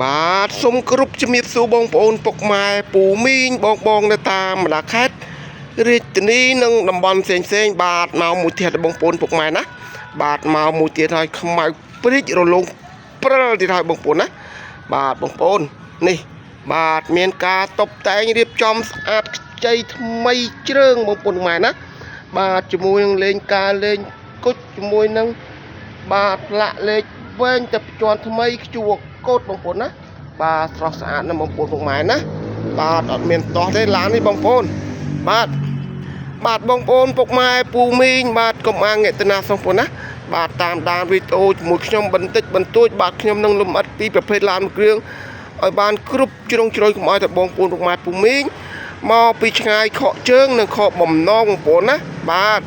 បាទសូមគ្រប់ជំរាបសួរបងប្អូនពុកម៉ែពូមីងបងនៅតាមបណ្ដាខេត្តរាជធានីនិងតំបន់ផ្សេងបាទមកមួយទៀតបងប្អូនពុកម៉ែណាបាទមកមួយទៀតហើយខ្មៅព្រិចរលោងព្រិលទៀតហើយបងប្អូនណាបាទបងប្អូននេះបាទមានការតុបតែងរៀបចំស្អាតខ្ចីថ្មីជ្រើងបងប្អូនម៉ែណាបាទជាមួយនឹងលេងការលេងគុជជាមួយនឹងបាទលាក់លេខវែងតែជាន់ថ្មីខ្ជួកូតបងប្អូនណាបាទស្រស់ស្អាតណាស់បងប្អូនពុកម៉ែណាបាទអត់មានតោះទេឡាននេះបងប្អូនបាទបងប្អូនពុកម៉ែពូមីងបាទកុំអាងងាកទៅណាសោះបងប្អូនណាបាទតាមដានវីដេអូជាមួយខ្ញុំបន្តិចបន្តួចបាទខ្ញុំនឹងលំអិតពីប្រភេទឡានមួយគ្រឿងឲ្យបានគ្រប់ជ្រុងជ្រោយកុំឲ្យតែបងប្អូនពុកម៉ែពូមីងមកពីឆ្ងាយខកជើងនិងខកបំណងបងប្អូនណាបាទ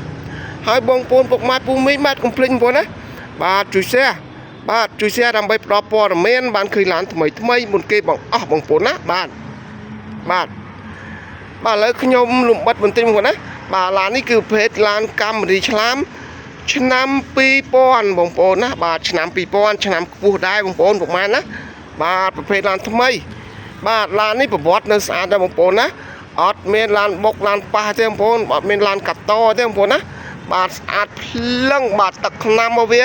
ហើយបងប្អូនពុកម៉ែពូមីងបាទកុំភ្លេចបងប្អូនណាបាទជួយ share បាទជួយ share ដើម្បីផ្ដល់ព័ត៌មានបានឃើញឡានថ្មីមុនគេបងអស់បងប្អូនណាបាទឥឡូវខ្ញុំលំបិទបន្តិចបងប្អូនណាបាទឡាននេះគឺប្រភេទឡានកាមេរីឆ្លាមឆ្នាំ2000បងប្អូនណាបាទឆ្នាំ2000ឆ្នាំខ្ពស់ដែរបងប្អូនពុកម៉ែណាបាទប្រភេទឡានថ្មីបាទឡាននេះប្រវត្តិនៅស្អាតដែរបងប្អូនណាអត់មានឡានបុកឡានប៉ះទេបងប្អូនអត់មានឡានកាត់តទេបងប្អូនណាបាទស្អាតភ្លឹងបាទទឹកថ្នាំមកវា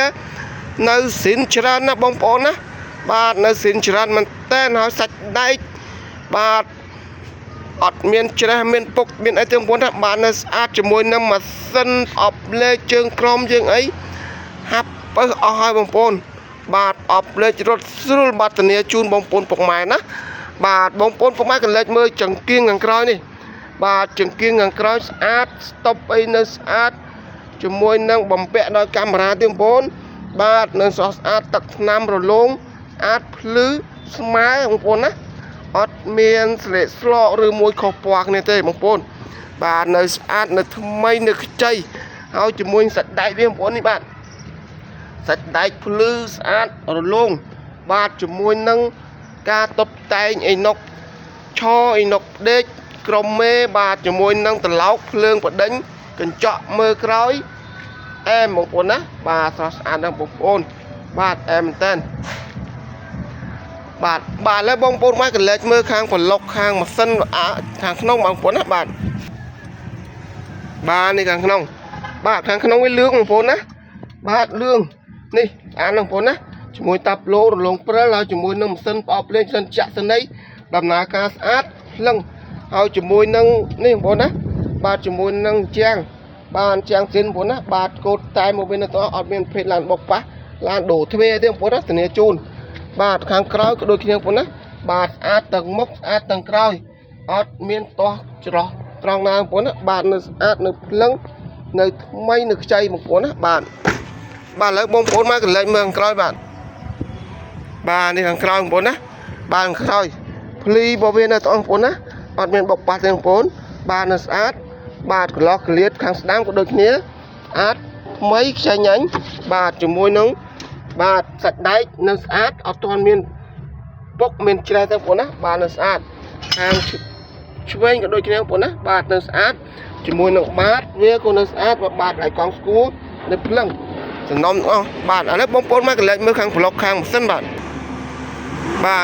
នៅស៊ីនច្រើនណាបងប្អូនណាបាទនៅស៊ីនច្រើនមែនតើហើយសាច់ដែកបាទអត់មានច្រេះមានពុកមានអីទេបងប្អូនណាបាទនៅស្អាតជាមួយនឹងម៉ាស៊ីនអប់លេខជើងក្រមយើងអីហាប់បើអស់ហើយបងប្អូនបាទអប់លេខរត់ស្រួលបាត់ធានាជូនបងប្អូនពុកម៉ែណាបាទបងប្អូនពុកម៉ែកលេចមើលចង្គៀងខាងក្រោយនេះបាទចង្គៀងខាងក្រោយស្អាតស្តុបអីនៅស្អាតជាមួយនឹងបំពាក់ដោយកាមេរ៉ាទេបងប្អូនបាទនៅស្រស់ស្អាតទឹកថ្នាំរលោងស្អាតភ្លឺស្មើបងប្អូនណាអត់មានស្លេកស្លកឬមួយខុសពណ៌គ្នាទេបងប្អូនបាទនៅស្អាតនៅថ្មីនៅខ្ចីហើយជាមួយសាច់ដែកវាបងប្អូននេះបាទសាច់ដែកភ្លឺស្អាតរលោងបាទជាមួយនឹងការតុបតែងអីណុកឆអីណុកដេកក្រុមមេបាទជាមួយនឹងត្រឡោកភ្លើងបដិញកញ្ចក់មើលក្រោយអែមបងប្អូនណាបាទស្រស់ស្អាតណាស់បងប្អូនបាទអែមមែនតើបាទឥឡូវបងប្អូនមកកលេចមើលខាងប្លុកខាងម៉ាស៊ីនខាងក្នុងបងប្អូនណាបាទនេះខាងក្នុងបាទខាងក្នុងវាលឿងបងប្អូនណាបាទលឿងនេះអានបងប្អូនណាជាមួយតាប់ឡូរលងព្រិលហើយជាមួយនឹងម៉ាស៊ីនប្រអប់លេងសិនចាក់សិន័យដំណើរការស្អាតភ្លឹងហើយជាមួយនឹងនេះបងប្អូនណាបាទជាមួយនឹងជាងបានជាងសិនបងប្អូនណាបាទកូតតែមកវិញទៅអត់មានភេទឡានបុកប៉ះឡានដូរទ្វេទេបងប្អូនណាធានាជូនបាទខាងក្រោយក៏ដូចគ្នាបងប្អូនណាបាទស្អាតទាំងមុខស្អាតទាំងក្រោយអត់មានទាស់ច្រោះត្រង់ណាបងប្អូនណាបាទនៅស្អាតនៅភ្លឹងនៅថ្មីនៅខ្ចីបងប្អូនណាបាទឥឡូវបងប្អូនមកកលេចមើលខាងក្រោយបាទនេះខាងក្រោយបងប្អូនណាបាទខាងក្រោយភ្លីរបស់វានៅបងប្អូនណាអត់មានបុកប៉ះទេបងប្អូនបាទនៅស្អាតបាទកន្លោះក្លៀតខាងស្ដាំក៏ដូចគ្នាស្អាតថ្មីខ្ចីញ៉ាញ់បាទជាមួយនឹងបាទសាច់ដែកនៅស្អាតអត់ទាន់មានពុកមានច្រេះទេបងប្អូនណាបាទនៅស្អាតខាងឆ្វេងក៏ដូចគ្នាបងប្អូនណាបាទនៅស្អាតជាមួយនឹងបាតវាក៏នៅស្អាតបាទឲ្យកង់ស្គួរនៅភ្លឹងសំណុំអស់បាទឥឡូវបងប្អូនមកកលេចមើលខាងប្លុកខាងម៉ាស៊ីនបាទ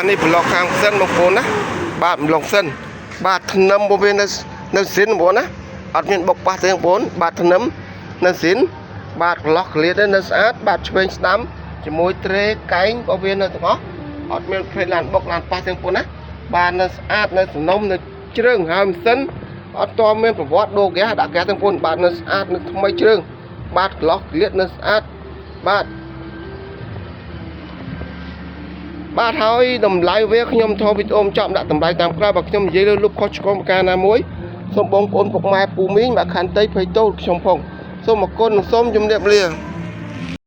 នេះប្លុកខាងម៉ាស៊ីនបងប្អូនណាបាទប្លុកសិនបាទធ្នឹមរបស់វានៅស៊ីនបងប្អូនណាអត់មានបុកប៉ះទេបងប្អូនបាទធ្នឹមនៅស៊ីនបាទកន្លោះក្លៀតនៅស្អាតបាទឆ្វេងស្ដាំជាមួយត្រេកែងរបស់វានៅទាំងអស់អត់មានភេទឡានបុកឡានប៉ះទេបងប្អូនណាបាទនៅស្អាតនៅសំណុំនៅជ្រើងហើយម៉ាស៊ីនអត់តមានប្រវត្តិដូរហ្គាសដាក់ហ្គាសទេបងប្អូនបាទនៅស្អាតនៅថ្មីជ្រើងបាទកន្លោះក្លៀតនៅស្អាតបាទហើយតម្លៃវាខ្ញុំថតវីដេអូចប់ដាក់តម្លៃតាមក្រោយបើខ្ញុំនិយាយលើលុបខុសឆ្គងប្រការណាមួយសូមបងប្អូនពុកម៉ែពូមីងបាទខន្តីភ័យទោសខ្ញុំផងសូមអរគុណនិងសូមជម្រាបលា